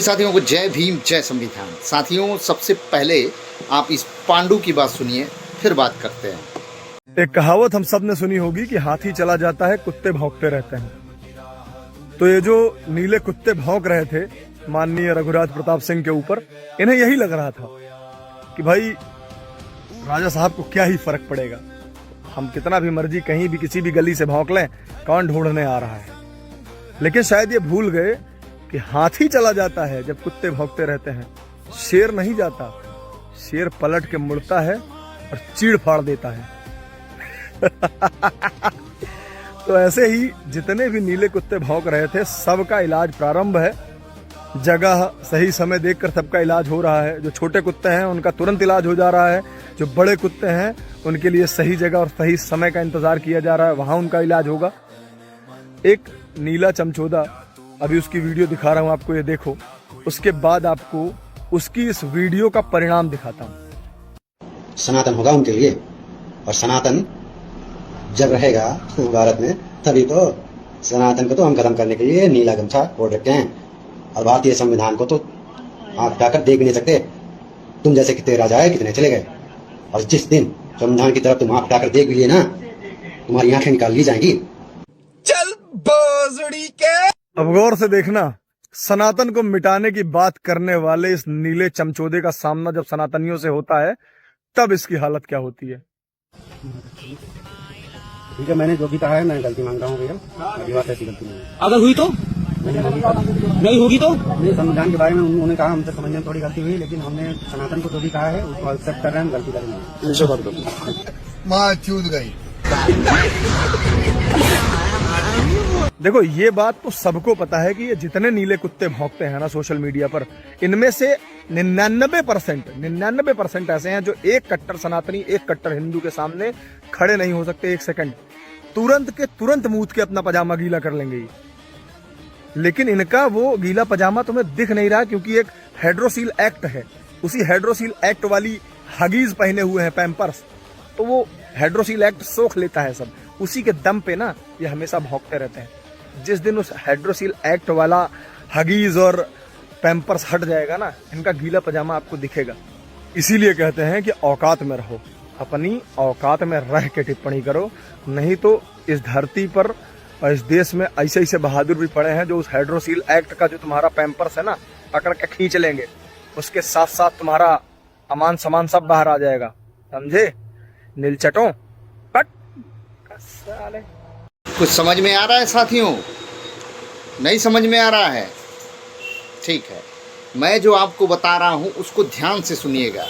सभी साथियों को जय भीम जय संविधान। साथियों, सबसे पहले आप इस पांडु की बात सुनिए, फिर बात करते हैं। एक कहावत हम सब ने सुनी होगी कि हाथी चला जाता है, कुत्ते भौंकते रहते हैं। तो ये जो नीले कुत्ते भौंक रहे थे माननीय रघुराज प्रताप सिंह के ऊपर, इन्हें यही लग रहा था कि भाई राजा साहब को क्या ही फर्क पड़ेगा, हम कितना भी मर्जी कहीं भी किसी भी गली से भौंक लें, कौन ढूंढने आ रहा है। लेकिन शायद ये भूल गए कि हाथी चला जाता है जब कुत्ते भौंकते रहते हैं, शेर नहीं जाता। शेर पलट के मुड़ता है और चीड़ फाड़ देता है। तो ऐसे ही जितने भी नीले कुत्ते भौंक रहे थे, सबका इलाज प्रारंभ है। जगह सही समय देखकर सबका इलाज हो रहा है। जो छोटे कुत्ते हैं उनका तुरंत इलाज हो जा रहा है, जो बड़े कुत्ते हैं उनके लिए सही जगह और सही समय का इंतजार किया जा रहा है, वहां उनका इलाज होगा। एक नीला चमचोदा, अभी उसकी वीडियो दिखा रहा हूं आपको, ये देखो। उसके बाद आपको उसकी इस वीडियो का परिणाम दिखाता हूं। सनातन होगा उनके लिए, और सनातन जब रहेगा भारत में, तभी तो सनातन को तो हम खत्म करने के लिए नीला गमछा ओढ़ रखे हैं। और भारतीय संविधान को तो आंख उठाकर देख नहीं सकते। तुम जैसे कितने राजा है, कितने चले गए, और जिस दिन संविधान की तरफ तुम आंख उठाकर देख भी लिए ना, तुम्हारी आंखें निकाल ली जाएंगी। चल बोजड़ी के। अब गौर से देखना, सनातन को मिटाने की बात करने वाले इस नीले चमचोदे का सामना जब सनातनियों से होता है, तब इसकी हालत क्या होती है। ठीक है, मैंने जो भी कहा है मैं गलती मांग रहा हूँ भैया, मेरी बात ऐसी गलती नहीं है। अगर हुई तो नहीं होगी तो नहीं, संविधान के बारे में उन्होंने कहा, हमसे समझने में थोड़ी गलती हुई, लेकिन हमने सनातन को जो भी कहा है उसको एक्सेप्ट कर रहे हैं, हम गलती करेंगे। माँ चूत गई। देखो, ये बात तो सबको पता है कि ये जितने नीले कुत्ते भौंकते हैं ना सोशल मीडिया पर, इनमें से 99% ऐसे हैं जो एक कट्टर सनातनी, एक कट्टर हिंदू के सामने खड़े नहीं हो सकते एक सेकंड। तुरंत के तुरंत मूत के अपना पजामा गीला कर लेंगे ये। लेकिन इनका वो गीला पजामा तुम्हें दिख नहीं रहा, क्योंकि एक हाइड्रोसील एक्ट है। उसी हाइड्रोसील एक्ट वाली हगीज पहने हुए हैं, पैम्पर्स। तो वो हाइड्रोसील एक्ट सोख लेता है सब, उसी के दम पे ना ये हमेशा भौंकते रहते हैं। जिस दिन उस हाइड्रोसील एक्ट वाला हगीज और पैम्पर्स हट जाएगा ना, इनका गीला पजामा आपको दिखेगा। इसीलिए कहते हैं कि औकात में रहो, अपनी औकात में रह के टिप्पणी करो, नहीं तो इस धरती पर और इस देश में ऐसे ऐसे बहादुर भी पड़े हैं जो उस हाइड्रोसील एक्ट का जो तुम्हारा पैम्पर्स है ना, पकड़ के खींच लेंगे। उसके साथ साथ तुम्हारा अमान सामान सब बाहर आ जाएगा, समझे नीलचटों। बट कुछ समझ में आ रहा है साथियों? नहीं समझ में आ रहा है? ठीक है, मैं जो आपको बता रहा हूं उसको ध्यान से सुनिएगा।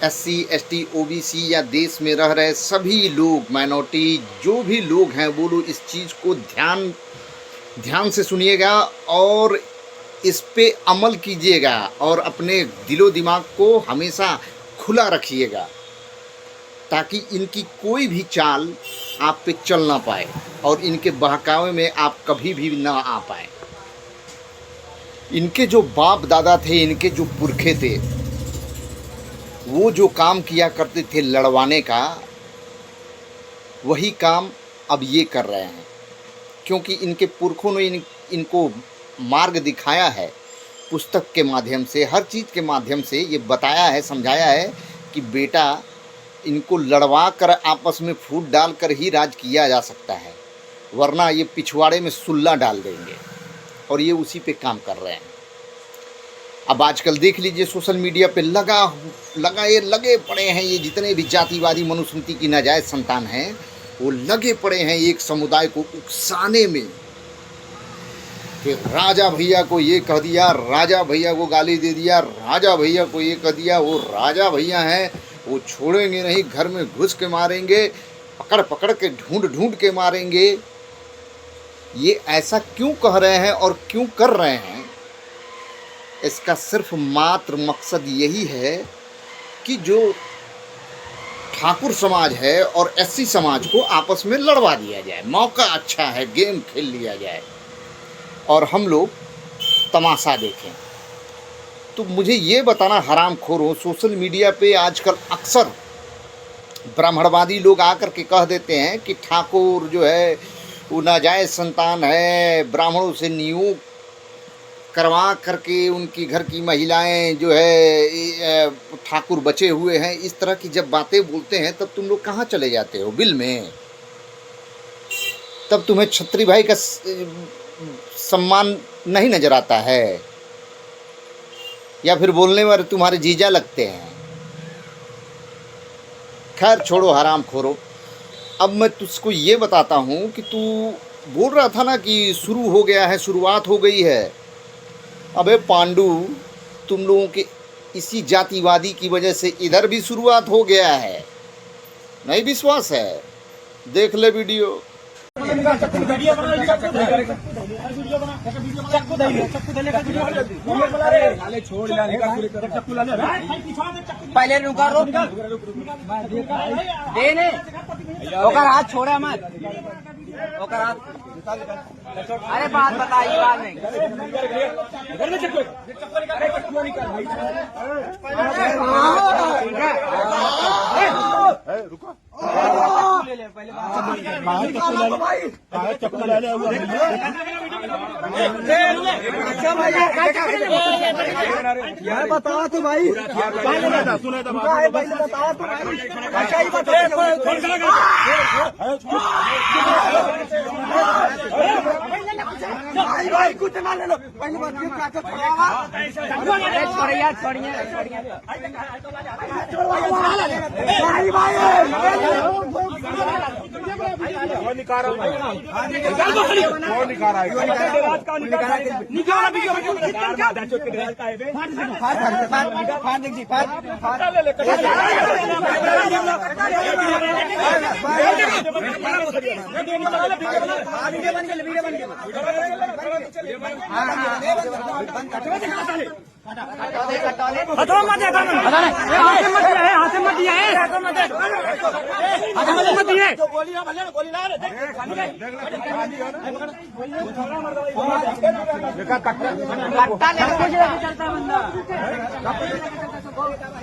SC ST OBC या देश में रह रहे सभी लोग, माइनॉरिटी जो भी लोग हैं, वो लोग इस चीज़ को ध्यान से सुनिएगा और इस पे अमल कीजिएगा और अपने दिलो दिमाग को हमेशा खुला रखिएगा, ताकि इनकी कोई भी चाल आप पे चल ना पाए और इनके बहकावे में आप कभी भी ना आ पाए। इनके जो बाप दादा थे, इनके जो पुरखे थे, वो जो काम किया करते थे लड़वाने का, वही काम अब ये कर रहे हैं। क्योंकि इनके पुरखों ने इनको मार्ग दिखाया है, पुस्तक के माध्यम से, हर चीज़ के माध्यम से ये बताया है, समझाया है कि बेटा, इनको लड़वा कर आपस में फूट डाल कर ही राज किया जा सकता है, वरना ये पिछवाड़े में सुल्ला डाल देंगे। और ये उसी पे काम कर रहे हैं। अब आजकल देख लीजिए, सोशल मीडिया पे लगे पड़े हैं ये जितने भी जातिवादी मनुस्मृति की नाजायज संतान हैं, वो लगे पड़े हैं एक समुदाय को उकसाने में कि राजा भैया को ये कह दिया, राजा भैया को गाली दे दिया, राजा भैया को ये कह दिया, वो राजा भैया हैं, वो छोड़ेंगे नहीं, घर में घुस के मारेंगे, पकड़ पकड़ के ढूंढ के मारेंगे। ये ऐसा क्यों कह रहे हैं और क्यों कर रहे हैं? इसका सिर्फ मात्र मकसद यही है कि जो ठाकुर समाज है और SC समाज को आपस में लड़वा दिया जाए। मौका अच्छा है, गेम खेल लिया जाए और हम लोग तमाशा देखें। तो मुझे ये बताना हरामखोरों, सोशल मीडिया पे आजकल अक्सर ब्राह्मणवादी लोग आकर के कह देते हैं कि ठाकुर जो है वो नाजायज संतान है, ब्राह्मणों से नियोग करवा करके उनकी घर की महिलाएं जो है ठाकुर बचे हुए हैं, इस तरह की जब बातें बोलते हैं तब तुम लोग कहाँ चले जाते हो बिल में? तब तुम्हें छत्री भाई का सम्मान नहीं नजर आता है, या फिर बोलने वाले तुम्हारे जीजा लगते हैं। खैर छोड़ो हराम खोरो। अब मैं तुझको ये बताता हूँ कि तू बोल रहा था ना कि शुरू हो गया है, शुरुआत हो गई है। अबे पांडु, तुम लोगों के इसी जातिवादी की वजह से इधर भी शुरुआत हो गया है। नहीं विश्वास है? देख ले वीडियो। पहले रुका रो देने ओकर हाथ छोड़ा मत, ओकर हाथ। अरे बात बताइए, बात नहीं। यार बताओ तो भाई, बताओ तो भाई, कुछ ना ले लो। पहली बात छोड़िए छोड़िए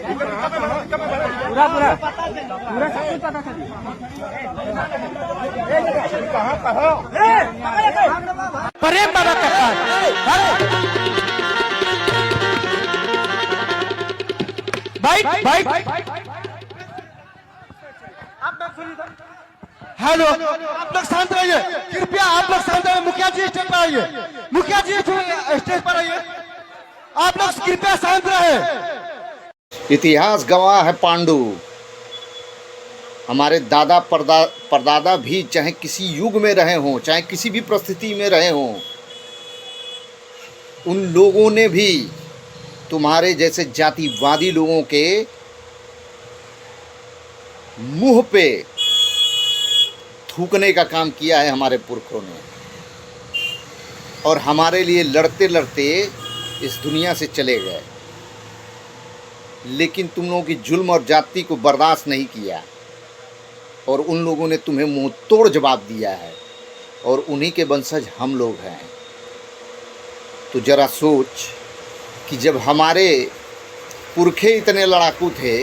पूरा पूरा पूरा सब कुछ पता चलिए। प्रेम बाबा कट्टा भाई हेलो, आप लोग शांत रहिए, कृपया आप लोग शांत रहिए। मुखिया जी स्टेज पर आइए, मुखिया जी स्टेज पर आइए, आप लोग कृपया शांत रहे। इतिहास गवाह है पांडु, हमारे दादा परदादा भी चाहे किसी युग में रहे हों, चाहे किसी भी परिस्थिति में रहे हों, उन लोगों ने भी तुम्हारे जैसे जातिवादी लोगों के मुंह पे थूकने का काम किया है हमारे पुरखों ने, और हमारे लिए लड़ते लड़ते इस दुनिया से चले गए। लेकिन तुम लोगों की जुल्म और जाति को बर्दाश्त नहीं किया, और उन लोगों ने तुम्हें मुंह तोड़ जवाब दिया है, और उन्हीं के वंशज हम लोग हैं। तो जरा सोच कि जब हमारे पुरखे इतने लड़ाकू थे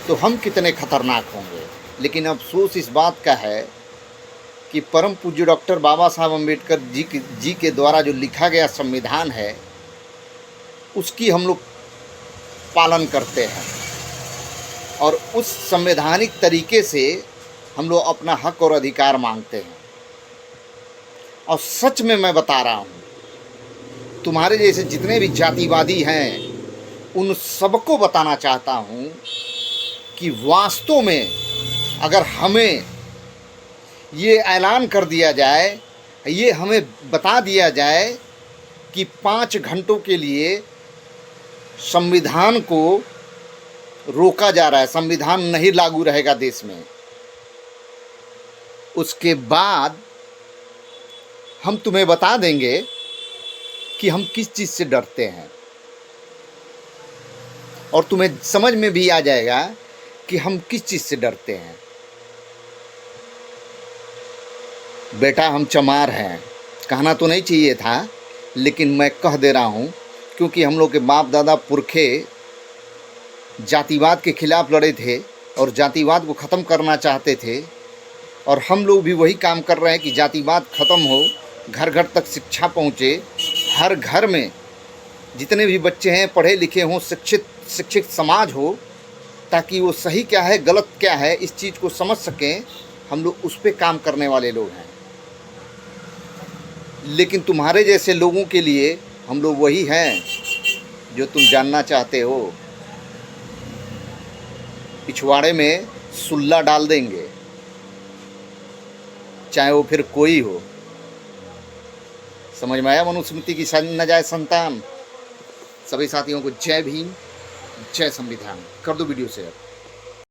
तो हम कितने खतरनाक होंगे। लेकिन अफसोस इस बात का है कि परम पूज्य डॉक्टर बाबा साहब अम्बेडकर जी के द्वारा जो लिखा गया संविधान है, उसकी हम लोग पालन करते हैं, और उस संवैधानिक तरीके से हम लोग अपना हक और अधिकार मांगते हैं। और सच में मैं बता रहा हूँ, तुम्हारे जैसे जितने भी जातिवादी हैं उन सबको बताना चाहता हूँ कि वास्तव में अगर हमें ये ऐलान कर दिया जाए, ये हमें बता दिया जाए कि 5 घंटों के लिए संविधान को रोका जा रहा है, संविधान नहीं लागू रहेगा देश में, उसके बाद हम तुम्हें बता देंगे कि हम किस चीज़ से डरते हैं, और तुम्हें समझ में भी आ जाएगा कि हम किस चीज़ से डरते हैं। बेटा, हम चमार हैं, कहना तो नहीं चाहिए था, लेकिन मैं कह दे रहा हूँ, क्योंकि हम लोग के बाप दादा पुरखे जातिवाद के खिलाफ लड़े थे और जातिवाद को ख़त्म करना चाहते थे, और हम लोग भी वही काम कर रहे हैं कि जातिवाद ख़त्म हो, घर घर तक शिक्षा पहुँचे, हर घर में जितने भी बच्चे हैं पढ़े लिखे हों, शिक्षित समाज हो, ताकि वो सही क्या है गलत क्या है इस चीज़ को समझ सकें। हम लोग उस पर काम करने वाले लोग हैं। लेकिन तुम्हारे जैसे लोगों के लिए हम लोग वही हैं जो तुम जानना चाहते हो। पिछवाड़े में सुल्ला डाल देंगे, चाहे वो फिर कोई हो। समझ में आया मनुस्मृति की नाजायज संतान। सभी साथियों को जय भीम, जय संविधान। कर दो वीडियो शेयर।